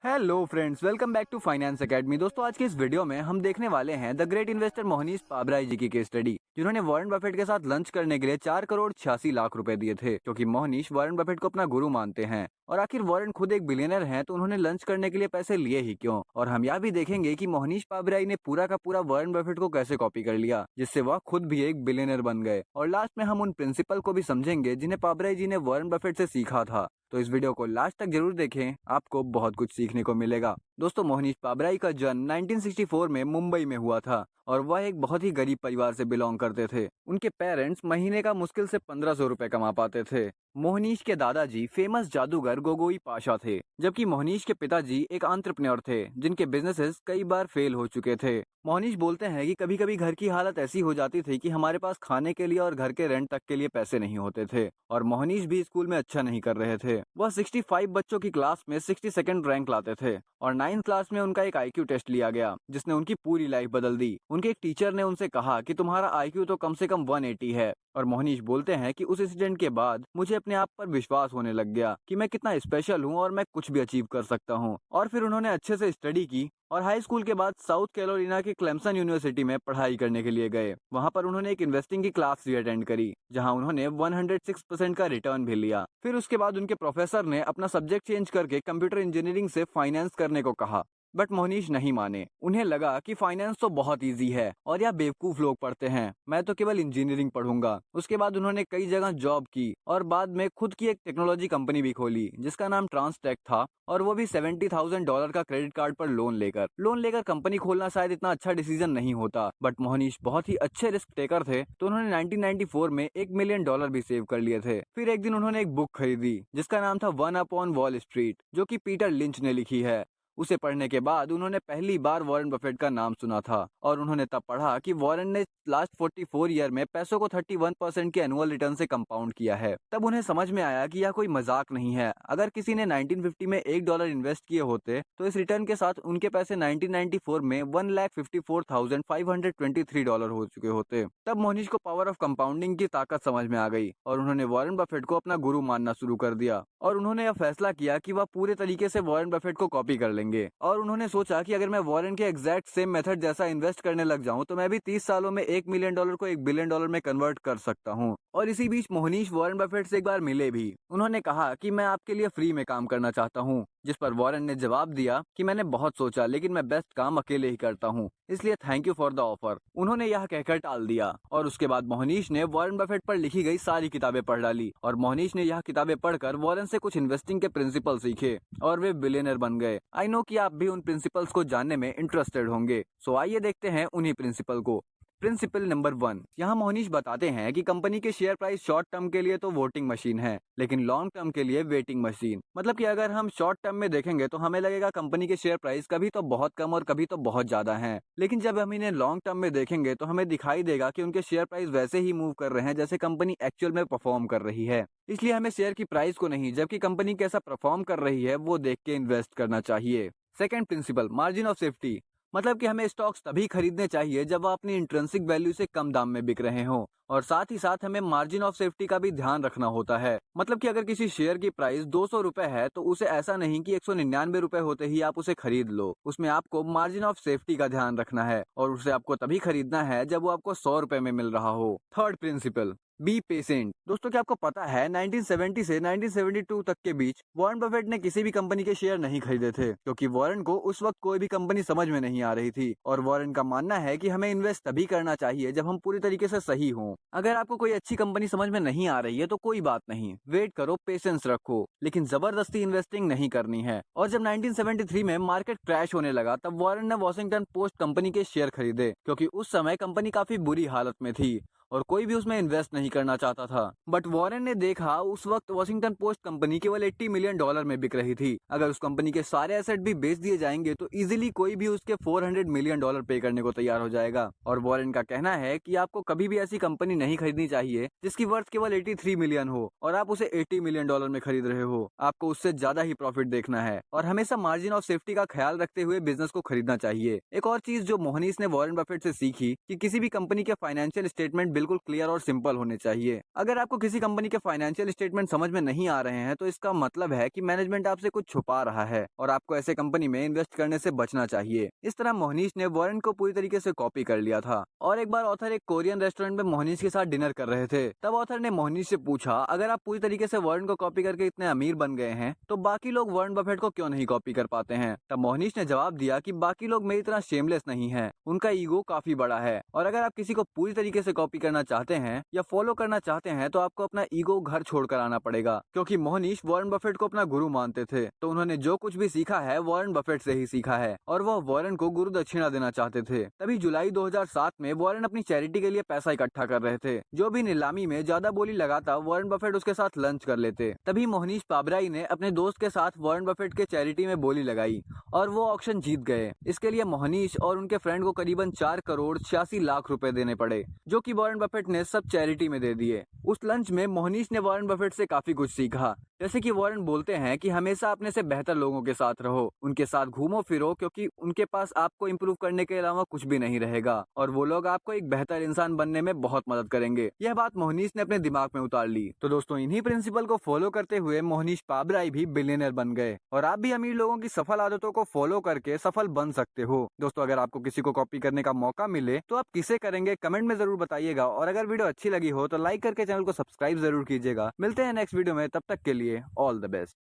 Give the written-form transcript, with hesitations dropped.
Hello friends, welcome back to finance academy. दोस्तों, आज के इस वीडियो में हम देखने वाले हैं the great investor Mohnish Pabrai जी की केस स्टडी, जिन्होंने वॉरेन बफेट के साथ लंच करने के लिए 4 करोड़ 86 लाख रुपए दिए थे, क्योंकि मोहनीश वॉरेन बफेट को अपना गुरु मानते हैं। और आखिर वॉरेन खुद एक बिलियनर हैं, तो उन्होंने लंच करने के लिए पैसे लिए ही क्यों? और हम यह भी देखेंगे कि मोहनीश पाबराई ने पूरा का पूरा वॉरेन बफेट को कैसे कॉपी कर लिया, जिससे वह खुद भी एक बिलियनर बन गए। और लास्ट में हम उन प्रिंसिपल को भी समझेंगे जिन्हें पाबराई जी ने वॉरेन बफेट से सीखा था। तो इस वीडियो को लास्ट तक जरूर देखें, आपको बहुत कुछ सीखने को मिलेगा। दोस्तों, मोहनीश पाबराई का जन्म 1964 में मुंबई में हुआ था और वह एक बहुत ही गरीब परिवार से बिलोंग करते थे। उनके पेरेंट्स महीने का मुश्किल से 1500 रुपए कमा पाते थे। मोहनीश के दादाजी फेमस जादूगर गोगोई पाशा थे, जबकि मोहनीश के पिताजी एक एंटरप्रेन्योर थे जिनके बिजनेसेस कई बार फेल हो चुके थे। मोहनीश बोलते हैं कि कभी कभी घर की हालत ऐसी हो जाती थी कि हमारे पास खाने के लिए और घर के रेंट तक के लिए पैसे नहीं होते थे, और मोहनीश भी स्कूल में अच्छा नहीं कर रहे थे। वह 65 बच्चों की क्लास में 62nd रैंक लाते थे और 9th क्लास में उनका एक आईक्यू टेस्ट लिया गया, जिसने उनकी पूरी लाइफ बदल दी। उनके एक टीचर ने उनसे कहा कि तुम्हारा आईक्यू तो कम से कम 180 है। और मोहनीश बोलते हैं कि उस इंसिडेंट के बाद मुझे अपने आप पर विश्वास होने लग गया कि मैं कितना स्पेशल हूँ और मैं कुछ भी अचीव कर सकता हूँ। और फिर उन्होंने अच्छे से स्टडी की और हाई स्कूल के बाद साउथ कैरोलिना की क्लेमसन यूनिवर्सिटी में पढ़ाई करने के लिए गए। वहां पर उन्होंने एक इन्वेस्टिंग की क्लास भी अटेंड करी, जहां उन्होंने 106% का रिटर्न भी लिया। फिर उसके बाद उनके प्रोफेसर ने अपना सब्जेक्ट चेंज करके कंप्यूटर इंजीनियरिंग से फाइनेंस करने को कहा, बट मोहनीश नहीं माने। उन्हें लगा कि फाइनेंस तो बहुत इजी है और यह बेवकूफ लोग पढ़ते हैं, मैं तो केवल इंजीनियरिंग पढ़ूंगा। उसके बाद उन्होंने कई जगह जॉब की और बाद में खुद की एक टेक्नोलॉजी कंपनी भी खोली, जिसका नाम ट्रांसटेक था, और वो भी $70,000 का क्रेडिट कार्ड पर लोन लेकर कंपनी खोलना शायद इतना अच्छा डिसीजन नहीं होता, बट मोहनीश बहुत ही अच्छे रिस्क टेकर थे, तो उन्होंने 1994 में $1 मिलियन भी सेव कर लिए थे। फिर एक दिन उन्होंने एक बुक खरीदी जिसका नाम था वन अपॉन वॉल स्ट्रीट, जो कि पीटर लिंच ने लिखी है। उसे पढ़ने के बाद उन्होंने पहली बार वॉरेन बफेट का नाम सुना था, और उन्होंने तब पढ़ा कि वॉरेन ने लास्ट 44 ईयर में पैसों को 31% के एनुअल रिटर्न से कंपाउंड किया है। तब उन्हें समझ में आया कि यह कोई मजाक नहीं है। अगर किसी ने 1950 में $1 इन्वेस्ट किए होते तो इस रिटर्न के साथ उनके पैसे 1994 में $1,54,523 हो चुके होते। तब मोहनीश को पावर ऑफ कंपाउंडिंग की ताकत समझ में आ गई और उन्होंने वॉरेन बफेट को अपना गुरु मानना शुरू कर दिया। और उन्होंने यह फैसला किया कि वह पूरे तरीके से वॉरेन बफेट को कॉपी कर लेंगे। और उन्होंने सोचा कि अगर मैं वॉरेन के एग्जैक्ट सेम मेथड जैसा इन्वेस्ट करने लग जाऊं तो मैं भी 30 सालों में $1 मिलियन को $1 बिलियन में कन्वर्ट कर सकता हूं। और इसी बीच मोहनीश वॉरेन बफेट से एक बार मिले भी। उन्होंने कहा कि मैं आपके लिए फ्री में काम करना चाहता हूं, जिस पर वॉरेन ने जवाब दिया कि मैंने बहुत सोचा, लेकिन मैं बेस्ट काम अकेले ही करता हूं, इसलिए thank you for the offer. उन्होंने यह कहकर टाल दिया और उसके बाद मोहनीश ने वॉरेन बफेट पर लिखी गई सारी किताबें पढ़ डाली और मोहनीश ने यह किताबें पढ़कर वॉरेन से कुछ इन्वेस्टिंग के प्रिंसिपल सीखे और वे बिलियनर बन गए। आई नो कि आप भी उन प्रिंसिपल्स को जानने में इंटरेस्टेड होंगे, सो आइए देखते हैं उन्हीं प्रिंसिपल को। प्रिंसिपल नंबर 1, यहाँ मोहनीश बताते हैं कि कंपनी के शेयर प्राइस शॉर्ट टर्म के लिए तो वोटिंग मशीन है, लेकिन लॉन्ग टर्म के लिए वेटिंग मशीन। मतलब कि अगर हम शॉर्ट टर्म में देखेंगे तो हमें लगेगा कंपनी के शेयर प्राइस कभी तो बहुत कम और कभी तो बहुत ज्यादा हैं, लेकिन जब हम इन्हें लॉन्ग टर्म में देखेंगे तो हमें दिखाई देगा कि उनके शेयर प्राइस वैसे ही मूव कर रहे हैं जैसे कंपनी एक्चुअल में परफॉर्म कर रही है। इसलिए हमें शेयर की प्राइस को नहीं, जबकि कंपनी कैसा परफॉर्म कर रही है वो देख के इन्वेस्ट करना चाहिए। Second principle, margin of safety. मतलब कि हमें स्टॉक्स तभी खरीदने चाहिए जब वह अपनी इंट्रिंसिक वैल्यू से कम दाम में बिक रहे हों, और साथ ही साथ हमें मार्जिन ऑफ सेफ्टी का भी ध्यान रखना होता है। मतलब कि अगर किसी शेयर की प्राइस 200 रुपए है तो उसे ऐसा नहीं कि 199 रुपए होते ही आप उसे खरीद लो। उसमें आपको मार्जिन ऑफ सेफ्टी का ध्यान रखना है और उसे आपको तभी खरीदना है जब वो आपको 100 रुपए में मिल रहा हो। Third principal, be patient. दोस्तों, क्या आपको पता है 1970 से 1972 तक के बीच वॉरेन बफेट ने किसी भी कंपनी के शेयर नहीं खरीदे थे, क्योंकि वॉरेन को उस वक्त कोई भी कंपनी समझ में नहीं आ रही थी। और वॉरेन का मानना है कि हमें इन्वेस्ट तभी करना चाहिए जब हम पूरी तरीके से सही हों। अगर आपको कोई अच्छी कंपनी समझ में नहीं आ रही है तो कोई बात नहीं, वेट करो, पेशेंस रखो, लेकिन जबरदस्ती इन्वेस्टिंग नहीं करनी है। और जब 1973 में मार्केट क्रैश होने लगा तब वॉरेन ने वॉशिंगटन पोस्ट कंपनी के शेयर खरीदे, क्योंकि उस समय कंपनी काफी बुरी हालत में थी और कोई भी उसमें इन्वेस्ट नहीं करना चाहता था। बट वॉरेन ने देखा उस वक्त वॉशिंगटन पोस्ट कंपनी केवल $80 मिलियन में बिक रही थी। अगर उस कंपनी के सारे एसेट भी बेच दिए जाएंगे तो इजीली कोई भी उसके $400 मिलियन पे करने को तैयार हो जाएगा। और वॉरेन का कहना है कि आपको कभी भी ऐसी कंपनी नहीं खरीदनी चाहिए जिसकी वर्थ केवल 83 मिलियन हो और आप उसे $80 मिलियन में खरीद रहे हो। आपको उससे ज्यादा ही प्रॉफिट देखना है और हमेशा मार्जिन ऑफ सेफ्टी का ख्याल रखते हुए बिजनेस को खरीदना चाहिए। एक और चीज जो मोहनीश ने वॉरेन बफेट से सीखी कि किसी भी कंपनी के फाइनेंशियल स्टेटमेंट बिल्कुल क्लियर और सिंपल होने चाहिए। अगर आपको किसी कंपनी के फाइनेंशियल स्टेटमेंट समझ में नहीं आ रहे हैं तो इसका मतलब है कि मैनेजमेंट आपसे कुछ छुपा रहा है और आपको ऐसे कंपनी में इन्वेस्ट करने से बचना चाहिए। इस तरह मोहनीश ने वॉरेन को पूरी तरीके से कॉपी कर लिया था। और एक बार ऑथर एक कोरियन रेस्टोरेंट में मोहनीश के साथ डिनर कर रहे थे। तब ऑथर ने मोहनीश से पूछा, अगर आप पूरी तरीके से वॉरेन को कॉपी करके इतने अमीर बन गए हैं तो बाकी लोग वॉरेन बफेट को क्यों नहीं कॉपी कर पाते हैं। तब मोहनीश ने जवाब दिया कि बाकी लोग मेरी तरह शेमलेस नहीं हैं, उनका ईगो काफी बड़ा है और अगर आप किसी को पूरी तरीके से कॉपी करना चाहते हैं या फॉलो करना चाहते हैं तो आपको अपना ईगो घर छोड़कर आना पड़ेगा। क्योंकि मोहनीश वॉरेन बफेट को अपना गुरु मानते थे तो उन्होंने जो कुछ भी सीखा है वॉरेन बफेट से ही सीखा है और वह वॉरेन को गुरु दक्षिणा देना चाहते थे। तभी जुलाई 2007 में वॉरेन अपनी चैरिटी के लिए पैसा इकट्ठा कर रहे थे। जो भी नीलामी में ज्यादा बोली लगाता वॉरेन बफेट उसके साथ लंच कर लेते। तभी मोहनीश पाबराई ने अपने दोस्त के साथ वॉरेन बफेट के चैरिटी में बोली लगाई और वो ऑक्शन जीत गए। इसके लिए मोहनीश और उनके फ्रेंड को करीबन 4 करोड़ 86 लाख रुपए देने पड़े, जो कि वॉरेन बफेट ने सब चैरिटी में दे दिए। उस लंच में मोहनीश ने वॉरेन बफेट से काफी कुछ सीखा, जैसे कि वॉरेन बोलते हैं कि हमेशा अपने से बेहतर लोगों के साथ रहो, उनके साथ घूमो फिरो, क्योंकि उनके पास आपको इम्प्रूव करने के अलावा कुछ भी नहीं रहेगा और वो लोग आपको एक बेहतर इंसान बनने में बहुत मदद करेंगे। यह बात मोहनीश ने अपने दिमाग में उतार ली। तो दोस्तों, इन्हीं प्रिंसिपल को फॉलो करते हुए मोहनीश पाबराई भी बिलियनर बन गए और आप भी अमीर लोगों की सफल आदतों को फॉलो करके सफल बन सकते हो। दोस्तों, अगर आपको किसी को कॉपी करने का मौका मिले तो आप किसे करेंगे, कमेंट में जरूर बताइएगा और अगर वीडियो अच्छी लगी हो तो लाइक करके चैनल को सब्सक्राइब जरूर कीजिएगा। मिलते हैं नेक्स्ट वीडियो में, तब तक के लिए ऑल द बेस्ट।